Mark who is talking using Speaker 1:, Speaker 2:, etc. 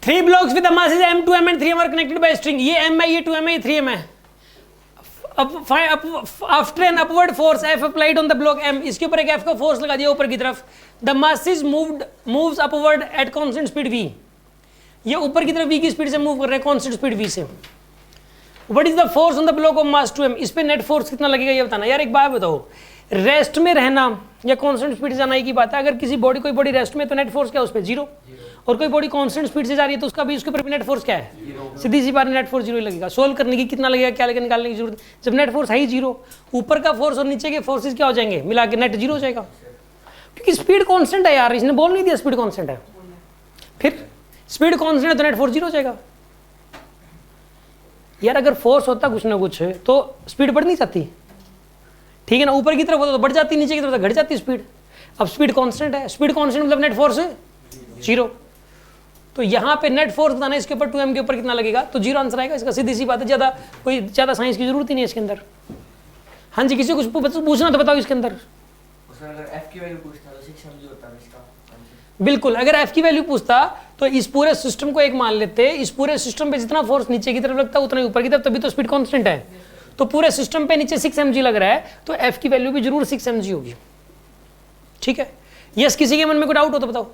Speaker 1: 3 blocks with the masses m, 2m and 3m are connected by string. ये m है, ये 2m है, ये 3m है. After an upward force F applied on the block m, इसके ऊपर एक F का फोर्स लगा दिया ऊपर की तरफ. The masses moves upward at constant speed v. ये ऊपर की तरफ v की स्पीड से मूव कर रहे हैं constant speed v से. What is the force on the block of mass 2m? इस पे नेट फोर्स कितना लगेगा ये बताना. यार एक बात बताओ, रेस्ट में रहना या कांस्टेंट स्पीड से जाना एक ही बात है. अगर किसी बॉडी कोई बॉडी रेस्ट में तो नेट फोर्स क्या है उस पर? जीरो. और कोई बॉडी कांस्टेंट स्पीड से जा रही है तो उसका भी उसके ऊपर भी नेट फोर्स क्या है? सीधी सी बात, नेट फोर्स जीरो ही लगेगा. सोल्व करने की कितना लगेगा, क्या लगेगा, निकालने की जरूरत. जब नेट फोर्स है ही जीरो, ऊपर का फोर्स और नीचे के फोर्सेस क्या हो जाएंगे, मिला के नेट जीरो हो जाएगा. क्योंकि स्पीड कांस्टेंट है यार, इसने बोल नहीं दिया स्पीड कांस्टेंट है. फिर स्पीड कांस्टेंट है तो नेट फोर्स जीरो हो जाएगा. यार अगर फोर्स होता कुछ ना कुछ तो स्पीड बढ़ नहीं जाती, ठीक है ना. ऊपर की तरफ होता तो बढ़ जाती, नीचे की तरफ तो घट जाती स्पीड. अब स्पीड कांस्टेंट है, स्पीड कांस्टेंट मतलब नेट फोर्स जीरो. तो यहाँ पे नेट फोर्स बताना, इसके ऊपर 2m के ऊपर कितना लगेगा, तो जीरो आंसर आएगा इसका. सीधी सी बात है, ज़्यादा साइंस की जरूरत ही नहीं है इसके अंदर. हाँ जी, किसी को कुछ पूछना तो बताओ इसके अंदर.
Speaker 2: अगर f की वैल्यू पूछता तो 6 mg होता है इसका.
Speaker 1: बिल्कुल, अगर f की वैल्यू पूछता तो इस पूरे सिस्टम को एक मान लेते. इस पूरे सिस्टम पे जितना फोर्स नीचे की तरफ लगता है उतना ही ऊपर की तरफ, तभी तो स्पीड कांस्टेंट है. तो पूरे सिस्टम पे नीचे 6 mg लग रहा है तो f की वैल्यू भी जरूर 6 mg होगी. ठीक है. यस, किसी के मन में कोई डाउट हो तो बताओ.